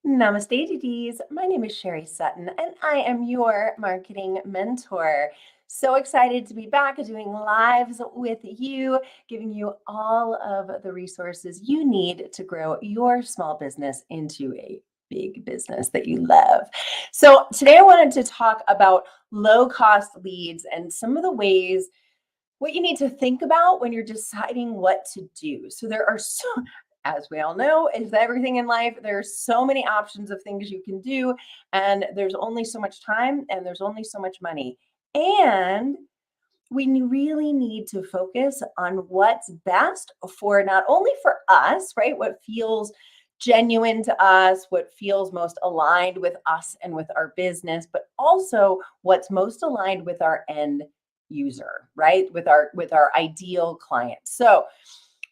Namaste, DDs. My name is Sherry Sutton, and I am your marketing mentor. So excited to be back doing lives with you, giving you all of the resources you need to grow your small business into a big business that you love. So, today I wanted to talk about low cost leads and some of the ways what you need to think about when you're deciding what to do. So there are as we all know, is everything in life, there's so many options of things you can do, and there's only so much time and there's only so much money. And really need to focus on what's best for not only for us, right? What feels genuine to us, what feels most aligned with us and with our business, but also what's most aligned with our end user, right? With our ideal client. So,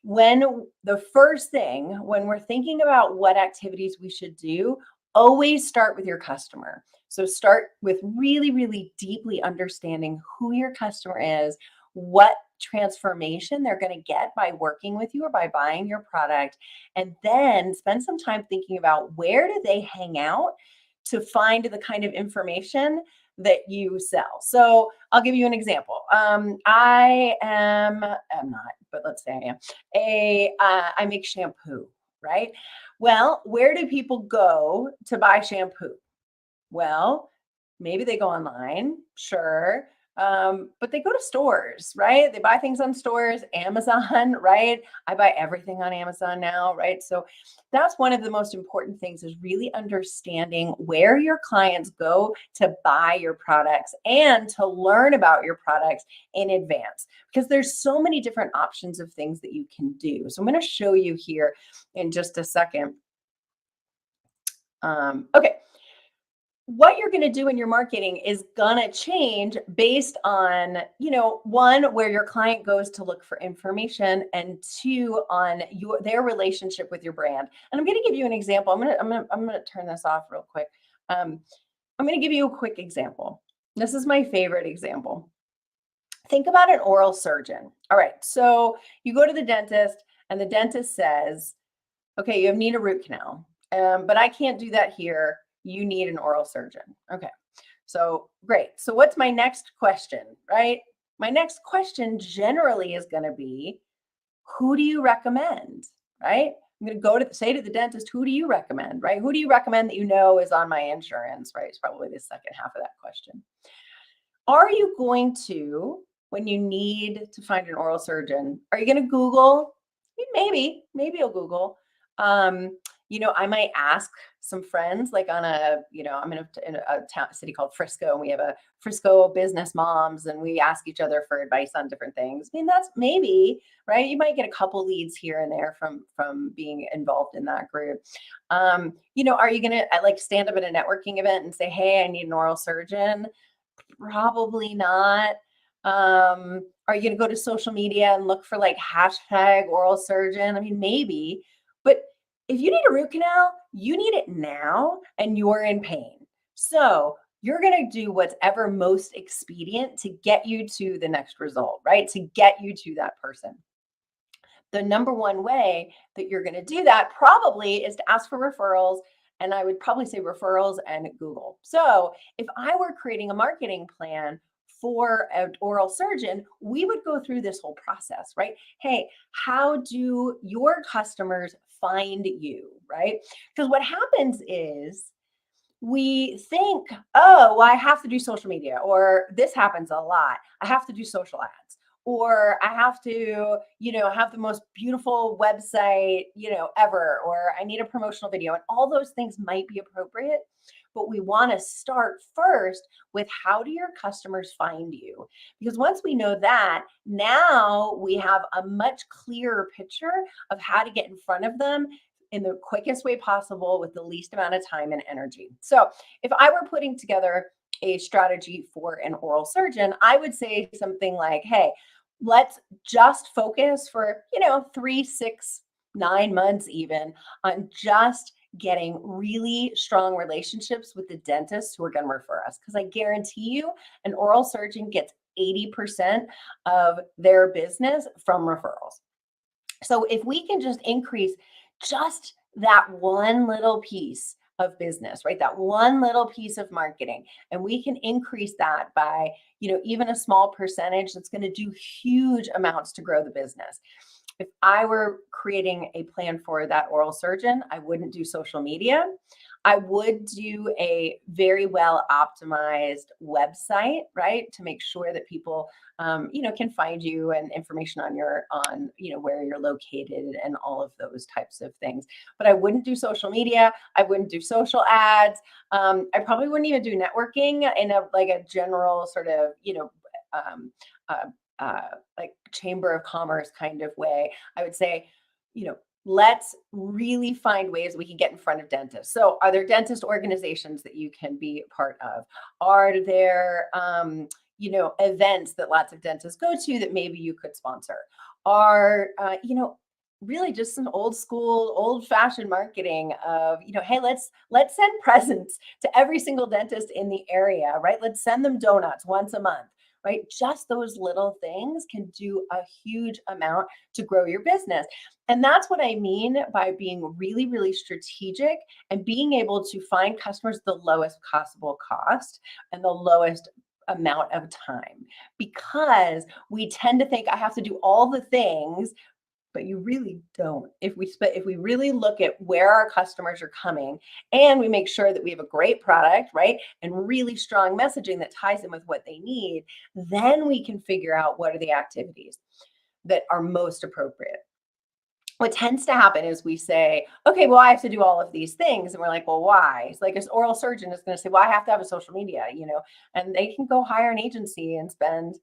when the first thing when we're thinking about what activities we should do, always start with your customer. So start with really, really deeply understanding who your customer is, what transformation they're going to get by working with you or by buying your product, and then spend some time thinking about where do they hang out to find the kind of information that you sell. So I'll give you an example. I'm not, but let's say I am. I make shampoo, right? Well, where do people go to buy shampoo? Well, maybe they go online, sure. But they go to stores, right? They buy things on stores, Amazon, right? I buy everything on Amazon now, right? So that's one of the most important things is really understanding where your clients go to buy your products and to learn about your products in advance because there's so many different options of things that you can do. So I'm going to show you here in just a second. Okay, what you're going to do in your marketing is going to change based on, one, where your client goes to look for information, and two, on their relationship with your brand. And I'm going to give you an example. I'm going to turn this off real quick. I'm going to give you a quick example. This is my favorite example. Think about an oral surgeon. All right, so you go to the dentist and the dentist says, okay, you need a root canal, but I can't do that here. You need an oral surgeon. Okay, so great. So what's my next question, right? My next question generally is going to be, who do you recommend, right? I'm going to say to the dentist, who do you recommend, right? Who do you recommend that you know is on my insurance, right? It's probably the second half of that question. Are you going to, when you need to find an oral surgeon, are you going to Google? Maybe you'll Google. I might ask some friends, like I'm in a city called Frisco, and we have a Frisco business moms, and we ask each other for advice on different things. I mean, that's maybe, right? You might get a couple leads here and there from being involved in that group. Are you going to like stand up at a networking event and say, hey, I need an oral surgeon? Probably not. Are you going to go to social media and look for like hashtag oral surgeon? I mean, maybe, but if you need a root canal, you need it now and you're in pain. So you're going to do what's ever most expedient to get you to the next result, right? To get you to that person. The number one way that you're going to do that probably is to ask for referrals. And I would probably say referrals and Google. So if I were creating a marketing plan for an oral surgeon, we would go through this whole process, right? Hey, how do your customers find you, right? Because what happens is we think, oh, well, I have to do social media, or this happens a lot. I have to do social ads, or I have to, have the most beautiful website, ever, or I need a promotional video. And all those things might be appropriate, but we want to start first with how do your customers find you? Because once we know that, now we have a much clearer picture of how to get in front of them in the quickest way possible with the least amount of time and energy. So if I were putting together a strategy for an oral surgeon, I would say something like, hey, let's just focus for, 3, 6, 9 months even on just getting really strong relationships with the dentists who are going to refer us. Because I guarantee you, an oral surgeon gets 80% of their business from referrals. So if we can just increase just that one little piece of business, right? That one little piece of marketing. And we can increase that by, even a small percentage that's going to do huge amounts to grow the business. If I were creating a plan for that oral surgeon, I wouldn't do social media. I would do a very well optimized website, right, to make sure that people, can find you and information on where you're located and all of those types of things. But I wouldn't do social media. I wouldn't do social ads. I probably wouldn't even do networking in a general sort of, um, uh, like chamber of commerce kind of way. I would say, let's really find ways we can get in front of dentists. So, are there dentist organizations that you can be part of? Are there, events that lots of dentists go to that maybe you could sponsor? Are, really just some old school, old fashioned marketing of, hey, let's send presents to every single dentist in the area, right? Let's send them donuts once a month, right? Just those little things can do a huge amount to grow your business. And that's what I mean by being really, really strategic and being able to find customers the lowest possible cost and the lowest amount of time, because we tend to think I have to do all the things, but you really don't. If we really look at where our customers are coming, and we make sure that we have a great product, right, and really strong messaging that ties in with what they need, then we can figure out what are the activities that are most appropriate. What tends to happen is we say, okay, well, I have to do all of these things. And we're like, well, why? It's like an oral surgeon is going to say, well, I have to have a social media, and they can go hire an agency and spend,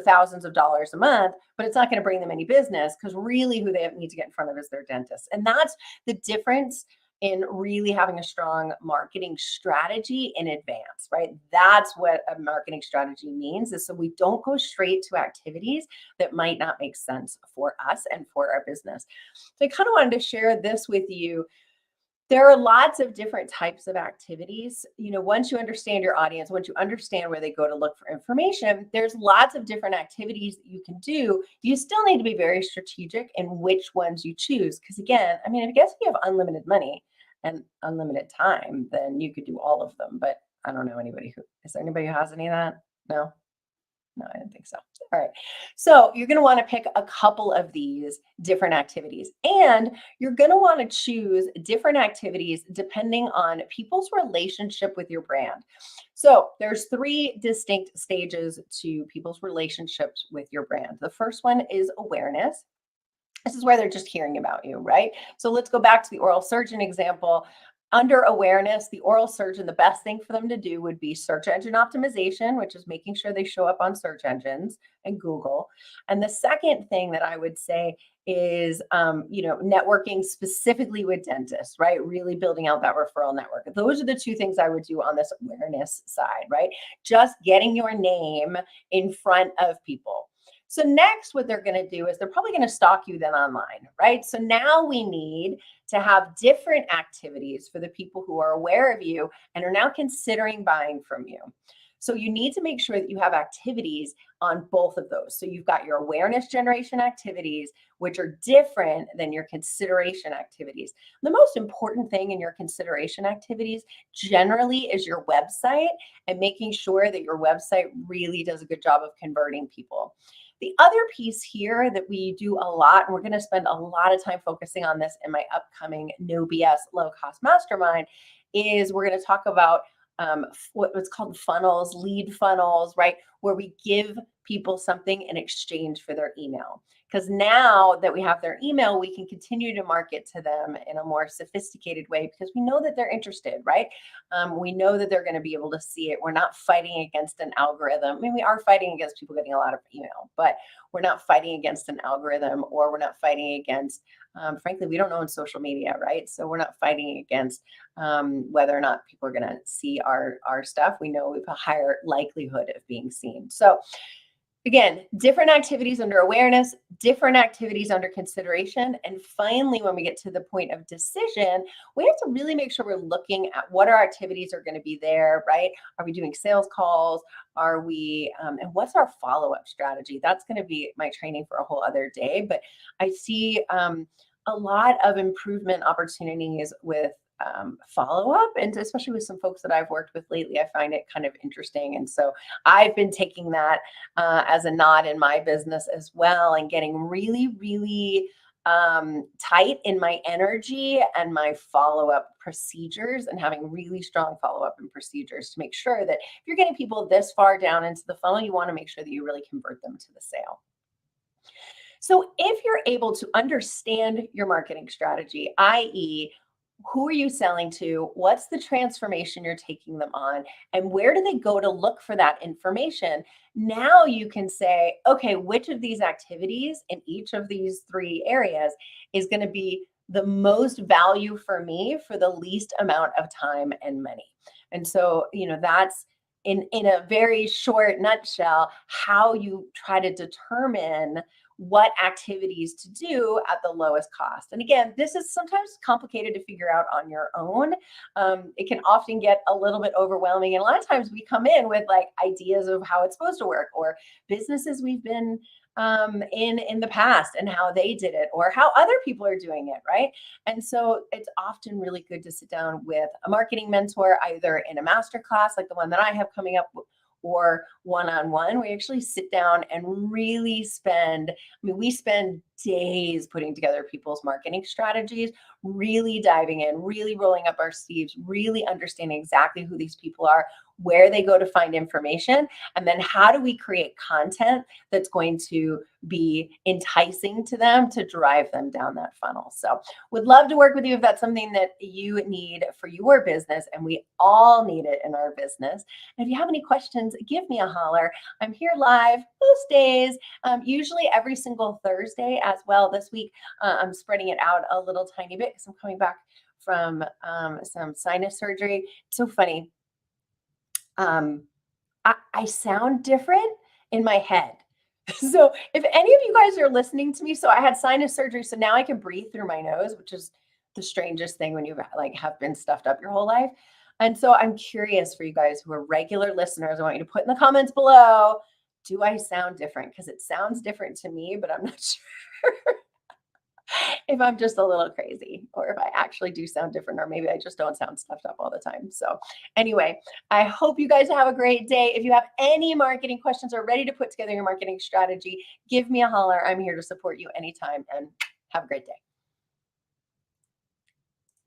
thousands of dollars a month, but it's not going to bring them any business, because really who they need to get in front of is their dentist. And that's the difference in really having a strong marketing strategy in advance, right? That's what a marketing strategy means, is so we don't go straight to activities that might not make sense for us and for our business. So I kind of wanted to share this with you. There are lots of different types of activities. Once you understand your audience, once you understand where they go to look for information, there's lots of different activities that you can do. You still need to be very strategic in which ones you choose. Because again, I guess if you have unlimited money and unlimited time, then you could do all of them. But I don't know is there anybody who has any of that? No? No, I didn't think so. All right. So you're going to want to pick a couple of these different activities, and you're going to want to choose different activities depending on people's relationship with your brand. So there's 3 distinct stages to people's relationships with your brand. The first one is awareness. This is where they're just hearing about you, right? So let's go back to the oral surgeon example. Under awareness, the oral surgeon, the best thing for them to do would be search engine optimization, which is making sure they show up on search engines and Google. And the second thing that I would say is, networking specifically with dentists, right? Really building out that referral network. Those are the 2 things I would do on this awareness side, right? Just getting your name in front of people. So next, what they're going to do is they're probably going to stalk you then online, right? So now we need to have different activities for the people who are aware of you and are now considering buying from you. So you need to make sure that you have activities on both of those. So you've got your awareness generation activities, which are different than your consideration activities. The most important thing in your consideration activities generally is your website, and making sure that your website really does a good job of converting people. The other piece here that we do a lot, and we're going to spend a lot of time focusing on this in my upcoming No BS Low Cost Mastermind, is we're going to talk about what's called funnels, lead funnels, right? Where we give people something in exchange for their email. Because now that we have their email, we can continue to market to them in a more sophisticated way, because we know that they're interested, right? We know that they're going to be able to see it. We're not fighting against an algorithm. We are fighting against people getting a lot of email, but we're not fighting against an algorithm, or we're not fighting against, frankly, we don't own social media, right? So we're not fighting against whether or not people are going to see our stuff. We know we have a higher likelihood of being seen. So again, different activities under awareness, different activities under consideration. And finally, when we get to the point of decision, we have to really make sure we're looking at what our activities are going to be there, right? Are we doing sales calls? Are we, and what's our follow-up strategy? That's going to be my training for a whole other day. But I see a lot of improvement opportunities with follow up, and especially with some folks that I've worked with lately, I find it kind of interesting. And so I've been taking that as a nod in my business as well, and getting really, really tight in my energy and my follow up procedures, and having really strong follow up and procedures to make sure that if you're getting people this far down into the funnel, you want to make sure that you really convert them to the sale. So if you're able to understand your marketing strategy, i.e., who are you selling to? What's the transformation you're taking them on? And where do they go to look for that information? Now you can say, okay, which of these activities in each of these three areas is going to be the most value for me for the least amount of time and money? And so, that's in a very short nutshell how you try to determine what activities to do at the lowest cost. And again, this is sometimes complicated to figure out on your own. It can often get a little bit overwhelming. And a lot of times we come in with like ideas of how it's supposed to work, or businesses we've been in the past and how they did it, or how other people are doing it, right? And so it's often really good to sit down with a marketing mentor, either in a master class like the one that I have coming up, or one-on-one. We actually sit down and really we spend days putting together people's marketing strategies, really diving in, really rolling up our sleeves, really understanding exactly who these people are, where they go to find information, and then how do we create content that's going to be enticing to them to drive them down that funnel. So would love to work with you if that's something that you need for your business, and we all need it in our business. And if you have any questions, give me a holler. I'm here live most days, usually every single Thursday as well. This week, I'm spreading it out a little tiny bit because I'm coming back from some sinus surgery. It's so funny. I sound different in my head. So if any of you guys are listening to me, so I had sinus surgery, so now I can breathe through my nose, which is the strangest thing when you like have been stuffed up your whole life. And so I'm curious for you guys who are regular listeners. I want you to put in the comments below, do I sound different? Because it sounds different to me, but I'm not sure if I'm just a little crazy, or if I actually do sound different, or maybe I just don't sound stuffed up all the time. So anyway, I hope you guys have a great day. If you have any marketing questions or ready to put together your marketing strategy, give me a holler. I'm here to support you anytime, and have a great day.